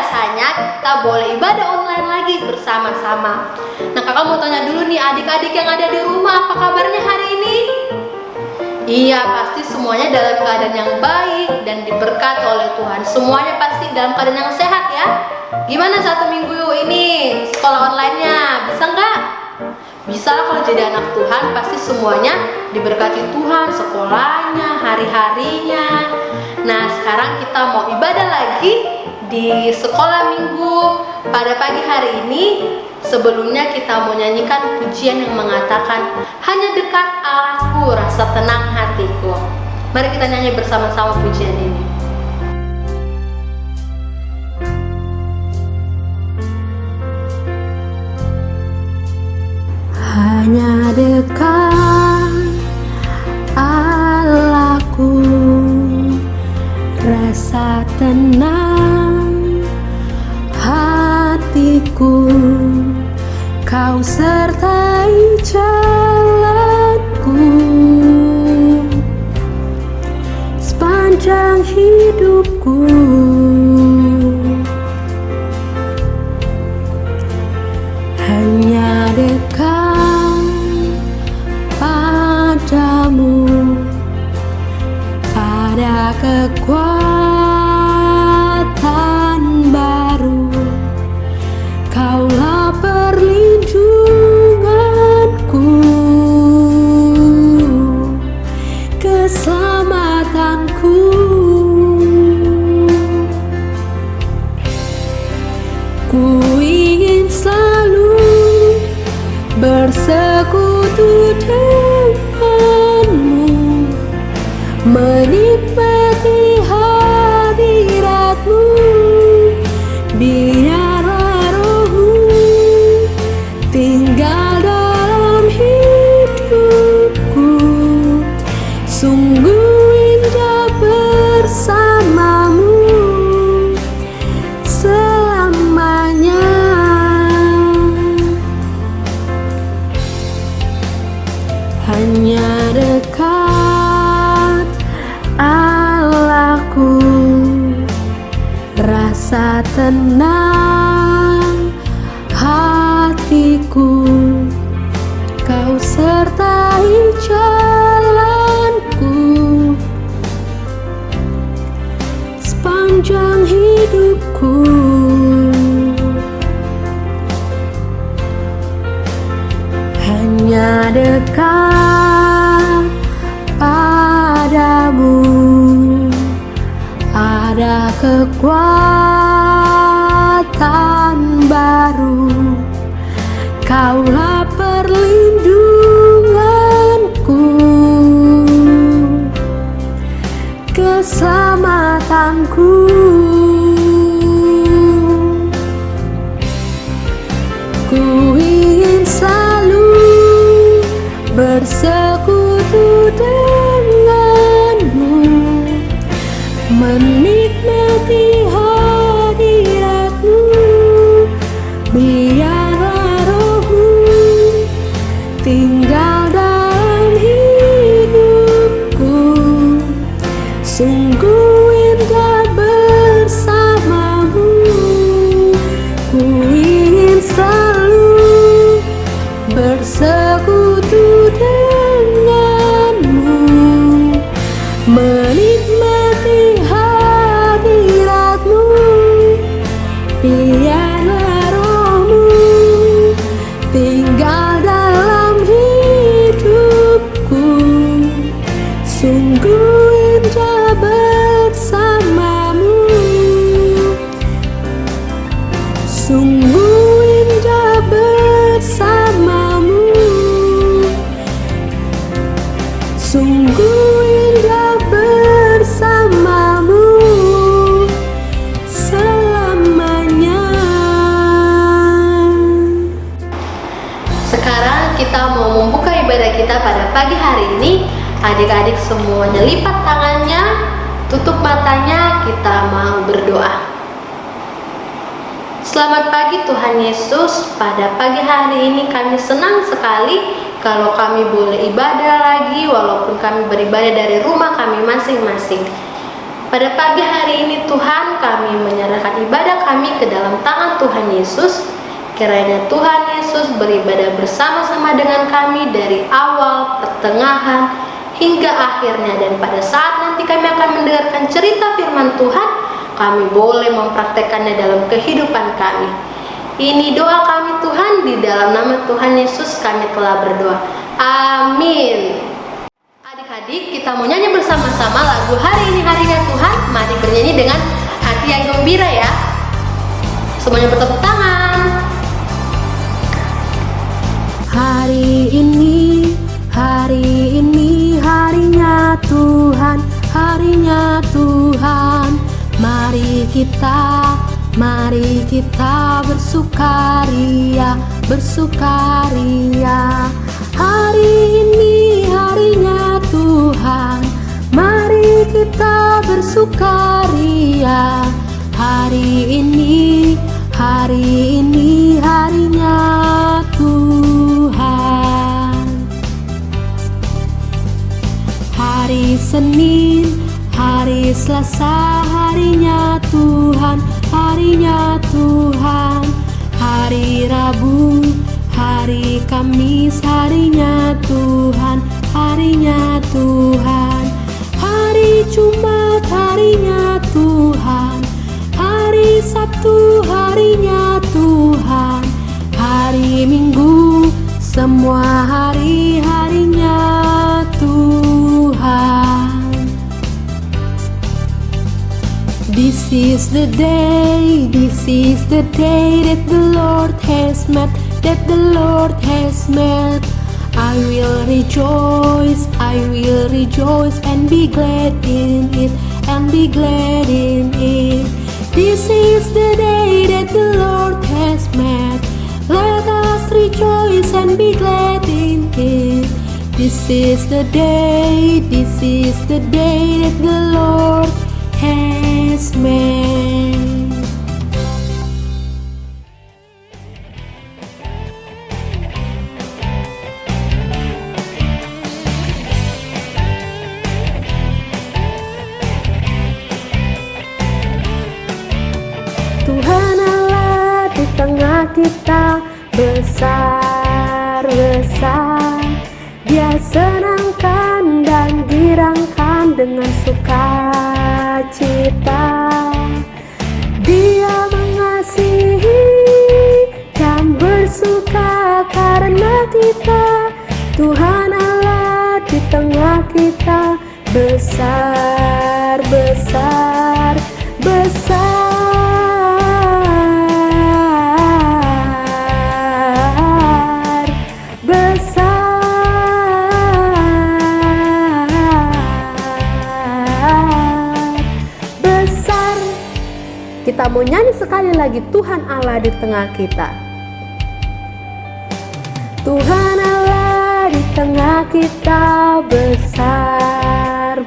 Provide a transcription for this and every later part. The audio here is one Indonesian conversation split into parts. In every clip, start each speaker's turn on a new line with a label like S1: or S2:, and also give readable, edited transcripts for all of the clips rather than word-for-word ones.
S1: rasanya kita boleh ibadah online lagi bersama-sama. Nah, kakak mau tanya dulu nih adik-adik yang ada di rumah, apa kabarnya hari ini? Iya, pasti semuanya dalam keadaan yang baik dan diberkati oleh Tuhan. Semuanya pasti dalam keadaan yang sehat ya. Gimana 1 minggu ini sekolah online-nya? Bisa nggak? Bisa lah, kalau jadi anak Tuhan pasti semuanya diberkati Tuhan, sekolahnya, hari-harinya. Nah, sekarang kita mau ibadah lagi di sekolah minggu pada pagi hari ini. Sebelumnya kita mau nyanyikan pujian yang mengatakan, hanya dekat Allahku rasa tenang hatiku. Mari kita nyanyi bersama-sama pujian ini. Hanya dekat Allahku rasa tenang hatiku, Kau sertai jalanku sepanjang hidupku. Hanya dekat padamu ada kekuatan baru, Kaulah perlindunganku, keselamatanku. Ku ingin selalu bersekutu denganmu, menikmati hadiratmu. Biarlah rohmu tinggal dalam hidupku, sungguh indah bersamamu selamanya. Hanya dekat Allahku rasa tenang hatiku, Kau sertai jalanku sepanjang hidupku. Hanya dekat padamu ada kekuatan baru, Kaulah perlindunganku, keselamatanku. Ku ingin selalu bersekutu denganmu, menikmati hadiratmu. Biarlah rohmu tinggal dalam hidupku, sungguh indah bersamamu. Ku ingin selalu bersekutu denganmu, menikmati hadiratmu. Biarlah rohmu tinggal dalam hidupku, sungguh indah bersamamu, sungguh indah bersamamu, sungguh indah bersamamu selamanya. Sekarang kita mau membuka ibadah kita pada pagi hari ini. Adik-adik semuanya lipat tangannya, tutup matanya, kita mau berdoa. Selamat pagi Tuhan Yesus. Pada pagi hari ini kami senang sekali kalau kami boleh ibadah lagi, walaupun kami beribadah dari rumah kami masing-masing. Pada pagi hari ini Tuhan, kami menyerahkan ibadah kami ke dalam tangan Tuhan Yesus. Kiranya Tuhan Yesus beribadah bersama-sama dengan kami dari awal, pertengahan, hingga akhirnya. Dan pada saat nanti kami akan mendengarkan cerita firman Tuhan, kami boleh mempraktekannya dalam kehidupan kami. Ini doa kami Tuhan, di dalam nama Tuhan Yesus kami telah berdoa. Amin. Adik-adik, kita mau nyanyi bersama-sama lagu Hari Ini Harinya Tuhan. Mari bernyanyi dengan hati yang gembira ya. Semuanya bertepuk tangan.
S2: Hari ini harinya Tuhan, harinya Tuhan. Mari kita bersukaria, bersukaria. Hari ini harinya Tuhan, mari kita bersukaria. Hari ini harinya Tuhan. Hari Senin, hari Selasa, harinya Tuhan, harinya Tuhan. Hari Rabu, hari Kamis, harinya Tuhan, harinya Tuhan. Hari Jumat, harinya Tuhan. Hari Sabtu, harinya Tuhan. Hari Minggu, semua hari-harinya Tuhan. This is the day that the Lord has made, that the Lord has made. I will rejoice and be glad in it, and be glad in it. This is the day that the Lord has made. Let us rejoice and be glad in it. This is the day that the Lord has made. Tuhan Allah di tengah kita besar-besar. Dia senangkan dan girangkan dengan sukacita. Dia mengasihi dan bersuka karena kita. Tuhan Allah di tengah kita besar-besar, besar. Kita mau nyanyi sekali lagi, Tuhan Allah di tengah kita. Tuhan Allah di tengah kita besar-besar.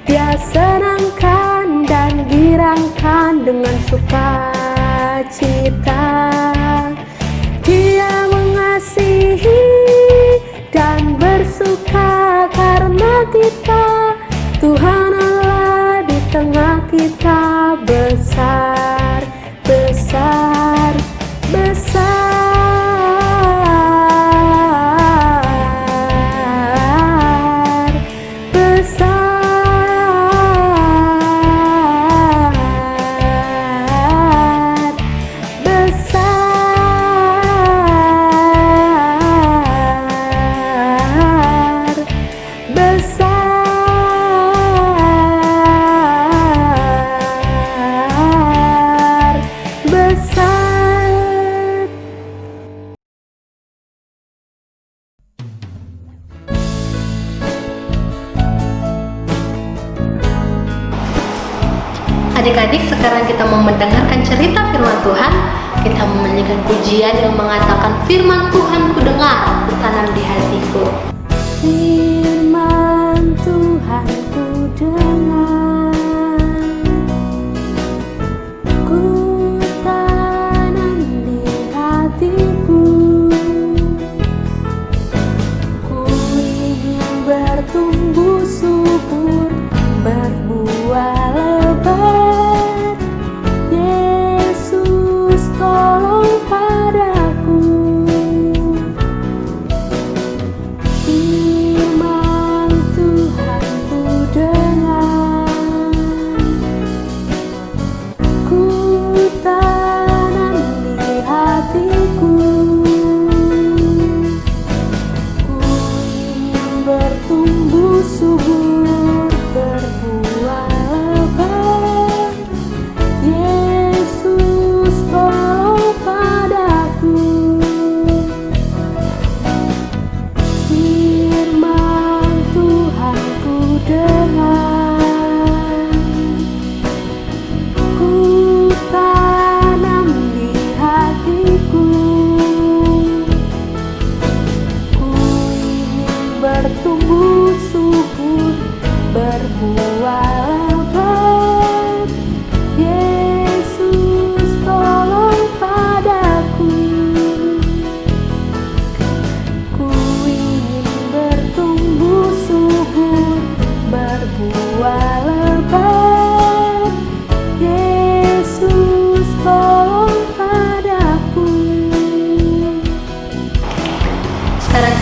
S2: Dia senangkan dan girangkan dengan sukacita. Dia mengasihi dan bersuka karena kita. Tuhan Allah di tengah kita besar, besar, besar, besar, besar, besar.
S1: Adik-adik, sekarang kita mau mendengarkan cerita firman Tuhan. Kita mau menyanyikan pujian yang mengatakan, firman Tuhan ku dengar, ku tanam di hatiku.
S2: Firman Tuhan ku dengar, ku tanam di hatiku. Ku ingin bertumbuh subur, berbuah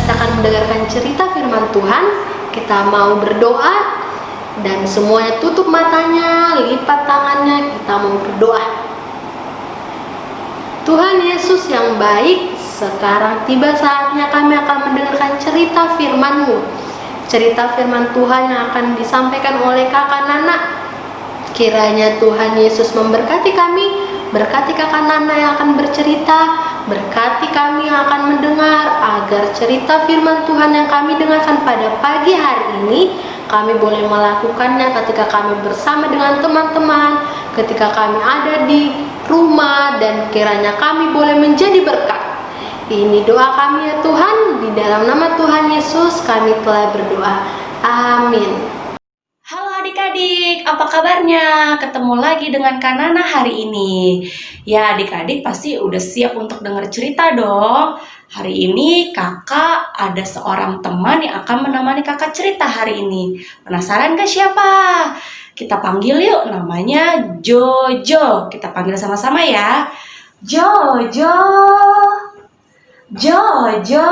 S1: kita akan mendengarkan cerita firman Tuhan. Kita mau berdoa dan semuanya tutup matanya, lipat tangannya, kita mau berdoa. Tuhan Yesus yang baik, sekarang tiba saatnya kami akan mendengarkan cerita firman-Mu. Cerita firman Tuhan yang akan disampaikan oleh Kakak Nana. Kiranya Tuhan Yesus memberkati kami, berkati Kakak Nana yang akan bercerita, berkati kami yang akan mendengar, agar cerita firman Tuhan yang kami dengarkan pada pagi hari ini, kami boleh melakukannya ketika kami bersama dengan teman-teman, ketika kami ada di rumah, dan kiranya kami boleh menjadi berkat. Ini doa kami ya Tuhan, di dalam nama Tuhan Yesus kami telah berdoa. Amin. Halo adik-adik, apa kabarnya? Ketemu lagi dengan Kak Nana hari ini. Ya adik-adik pasti udah siap untuk dengar cerita dong. Hari ini kakak ada seorang teman yang akan menemani kakak cerita hari ini. Penasaran gak siapa? Kita panggil yuk, namanya Jojo. Kita panggil sama-sama ya. Jojo. Jojo.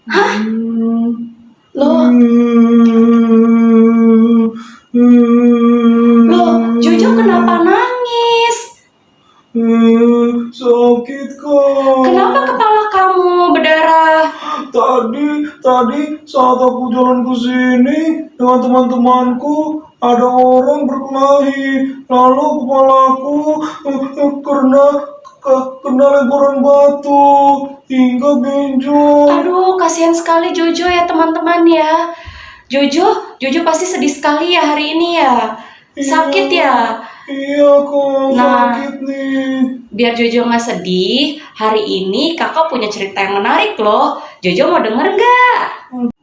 S1: Hah? Loh, Jojo kenapa nangis?
S3: Sakit kak.
S1: Kenapa kepala kamu berdarah?
S3: Tadi saat aku jalan ke sini dengan teman-temanku, ada orang berkelahi. Lalu kepalaku kena lemparan batu hingga benjol.
S1: Aduh, kasihan sekali Jojo ya teman-teman ya. Jojo pasti sedih sekali ya hari ini ya. Sakit ya?
S3: Iya kak,
S1: Nah,
S3: sakit nih.
S1: biar Jojo nggak sedih, hari ini kakak punya cerita yang menarik loh. Jojo mau denger nggak?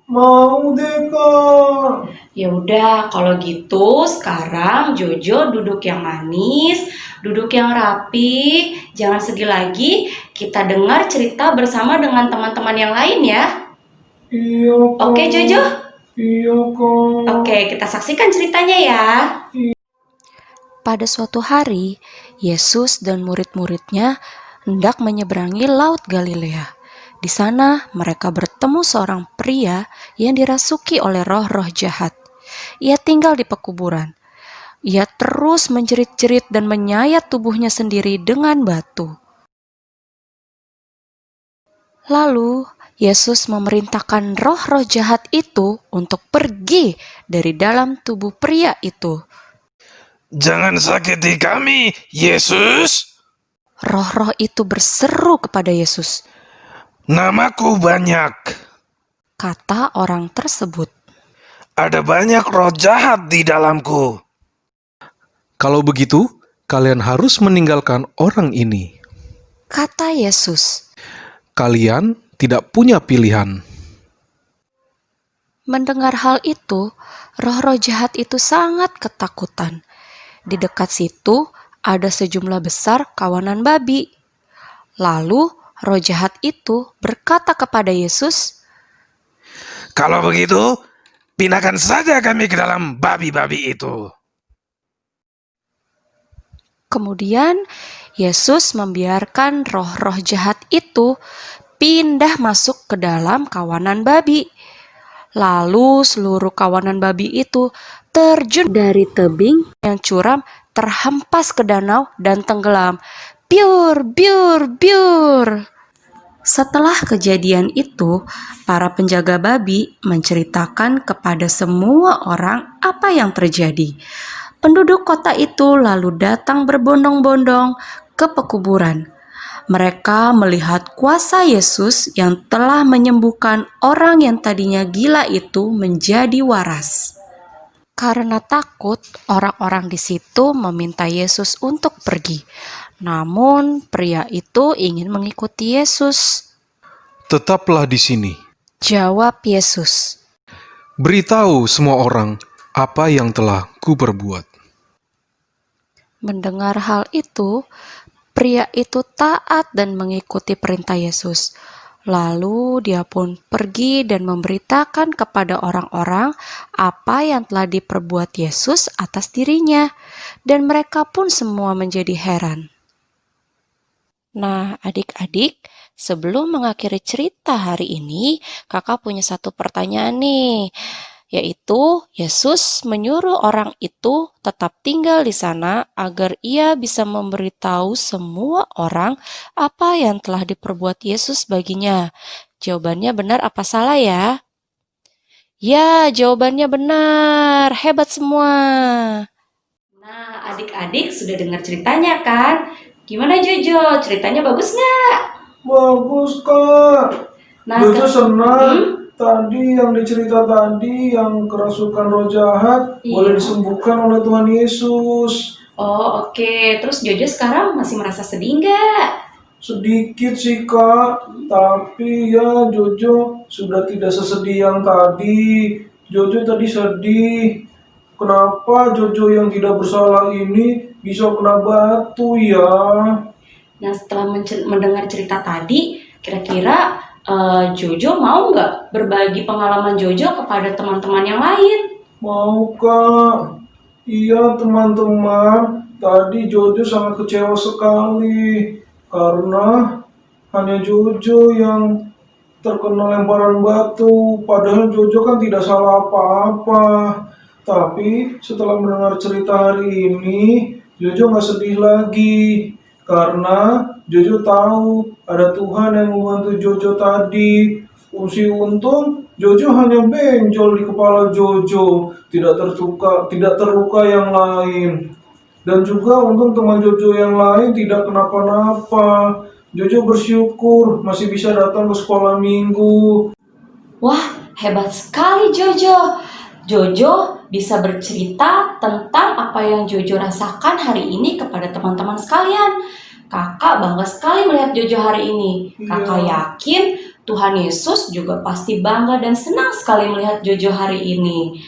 S3: Mau deh kak.
S1: Ya udah, kalau gitu sekarang Jojo duduk yang manis, duduk yang rapi, jangan sedih lagi. Kita dengar cerita bersama dengan teman-teman yang lain ya.
S3: Iya kak.
S1: Oke Jojo?
S3: Iya kak.
S1: Oke, kita saksikan ceritanya ya.
S2: Pada suatu hari, Yesus dan murid-muridnya hendak menyeberangi Laut Galilea. Di sana mereka bertemu seorang pria yang dirasuki oleh roh-roh jahat. Ia tinggal di pekuburan. Ia terus menjerit-jerit dan menyayat tubuhnya sendiri dengan batu. Lalu Yesus memerintahkan roh-roh jahat itu untuk pergi dari dalam tubuh pria itu.
S3: Jangan sakiti kami, Yesus.
S2: Roh-roh itu berseru kepada Yesus,
S3: Namaku banyak.
S2: kata orang tersebut.
S3: Ada banyak roh jahat di dalamku.
S4: Kalau begitu, kalian harus meninggalkan orang ini.
S2: Kata Yesus.
S4: Kalian tidak punya pilihan.
S2: Mendengar hal itu, roh-roh jahat itu sangat ketakutan. Di dekat situ ada sejumlah besar kawanan babi. Lalu roh jahat itu berkata kepada Yesus,
S3: Kalau begitu, pindahkan saja kami ke dalam babi-babi itu.
S2: kemudian Yesus membiarkan roh-roh jahat itu pindah masuk ke dalam kawanan babi. Lalu seluruh kawanan babi itu terjun dari tebing yang curam, terhempas ke danau dan tenggelam. Biur, biur, biur. Setelah kejadian itu, para penjaga babi menceritakan kepada semua orang apa yang terjadi. Penduduk kota itu lalu datang berbondong-bondong ke pekuburan. Mereka melihat kuasa Yesus yang telah menyembuhkan orang yang tadinya gila itu menjadi waras. Karena takut, orang-orang di situ meminta Yesus untuk pergi. Namun, pria itu ingin mengikuti Yesus.
S4: Tetaplah di sini.
S2: Jawab Yesus.
S4: Beritahu semua orang apa yang telah kuperbuat.
S2: Mendengar hal itu, pria itu taat dan mengikuti perintah Yesus. Lalu dia pun pergi dan memberitakan kepada orang-orang apa yang telah diperbuat Yesus atas dirinya. Dan mereka pun semua menjadi heran.
S5: Nah, adik-adik, sebelum mengakhiri cerita hari ini, kakak punya satu pertanyaan nih, yaitu Yesus menyuruh orang itu tetap tinggal di sana agar ia bisa memberitahu semua orang apa yang telah diperbuat Yesus baginya. Jawabannya benar apa salah ya? Ya, jawabannya benar. Hebat semua. Nah, adik-adik sudah dengar ceritanya kan? Gimana Jojo? Ceritanya bagus nggak?
S6: Bagus kak.
S5: Nah,
S6: Jojo
S5: se-
S6: senang. Tadi yang dicerita tadi yang kerasukan roh jahat
S5: Iya.
S6: boleh disembuhkan oleh Tuhan Yesus.
S5: Oh, oke. Terus Jojo sekarang masih merasa sedih nggak?
S6: Sedikit sih kak, tapi ya Jojo sudah tidak sesedih yang tadi. Jojo tadi sedih. Kenapa Jojo yang tidak bersalah ini bisa kena batu ya?
S5: Nah, setelah mendengar cerita tadi, kira-kira Jojo mau nggak berbagi pengalaman Jojo kepada teman-teman yang lain?
S6: Mau kak? Iya teman-teman, tadi Jojo sangat kecewa sekali karena hanya Jojo yang terkena lemparan batu, padahal Jojo kan tidak salah apa-apa. Tapi setelah mendengar cerita hari ini, Jojo nggak sedih lagi karena Jojo tahu ada Tuhan yang membantu Jojo tadi. Untung Jojo hanya benjol di kepala Jojo, tidak terluka yang lain. Dan juga untung teman Jojo yang lain tidak kenapa-napa. Jojo bersyukur masih bisa datang ke sekolah minggu.
S5: Wah, hebat sekali Jojo. Jojo bisa bercerita tentang apa yang Jojo rasakan hari ini kepada teman-teman sekalian. Kakak bangga sekali melihat Jojo hari ini. Kakak yakin Tuhan Yesus juga pasti bangga dan senang sekali melihat Jojo hari ini.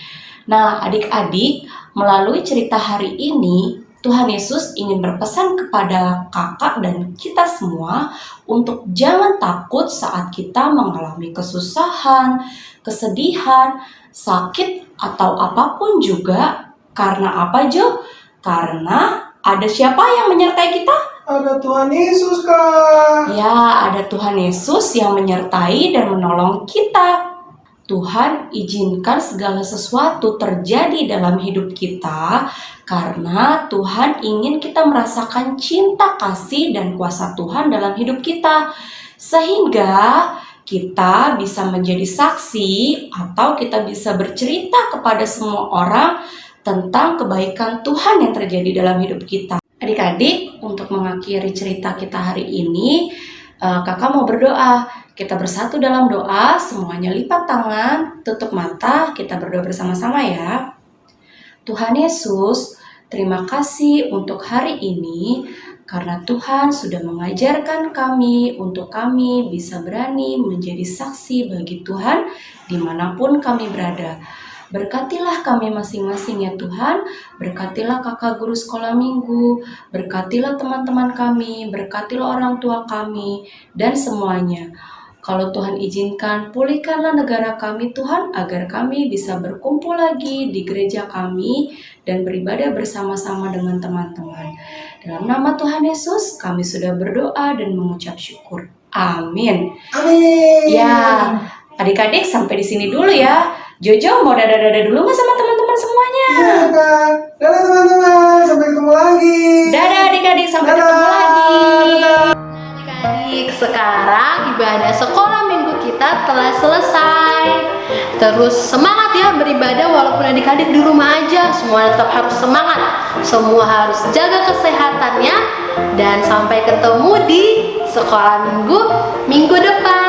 S5: Nah, adik-adik, melalui cerita hari ini, Tuhan Yesus ingin berpesan kepada kakak dan kita semua untuk jangan takut saat kita mengalami kesusahan, kesedihan, sakit, atau apapun juga. Karena apa, Jo? Karena ada siapa yang menyertai kita?
S6: Ada Tuhan Yesus kak.
S5: Ya, ada Tuhan Yesus yang menyertai dan menolong kita. Tuhan izinkan segala sesuatu terjadi dalam hidup kita karena Tuhan ingin kita merasakan cinta kasih dan kuasa Tuhan dalam hidup kita. Sehingga kita bisa menjadi saksi atau kita bisa bercerita kepada semua orang tentang kebaikan Tuhan yang terjadi dalam hidup kita. Adik-adik, untuk mengakhiri cerita kita hari ini, kakak mau berdoa. Kita bersatu dalam doa, semuanya lipat tangan, tutup mata, kita berdoa bersama-sama ya. Tuhan Yesus, terima kasih untuk hari ini, karena Tuhan sudah mengajarkan kami untuk kami bisa berani menjadi saksi bagi Tuhan dimanapun kami berada. Berkatilah kami masing-masing ya Tuhan, berkatilah kakak guru sekolah minggu, berkatilah teman-teman kami, berkatilah orang tua kami, dan semuanya. Kalau Tuhan izinkan, pulihkanlah negara kami Tuhan, agar kami bisa berkumpul lagi di gereja kami dan beribadah bersama-sama dengan teman-teman. Dalam nama Tuhan Yesus, kami sudah berdoa dan mengucap syukur. Amin.
S6: Amin.
S5: Ya, adik-adik sampai di sini dulu ya. Jojo mau dadah-dadah dulu nggak sama teman-teman semuanya?
S6: Iya kak. Dadah teman-teman, sampai ketemu lagi.
S5: Dadah adik-adik, sampai
S6: Dadah.
S5: ketemu lagi.
S1: Adik-adik, sekarang ibadah sekolah minggu kita telah selesai. Terus semangat ya beribadah walaupun adik-adik di rumah aja. Semua tetap harus semangat. Semua harus jaga kesehatannya. Dan sampai ketemu di sekolah minggu depan.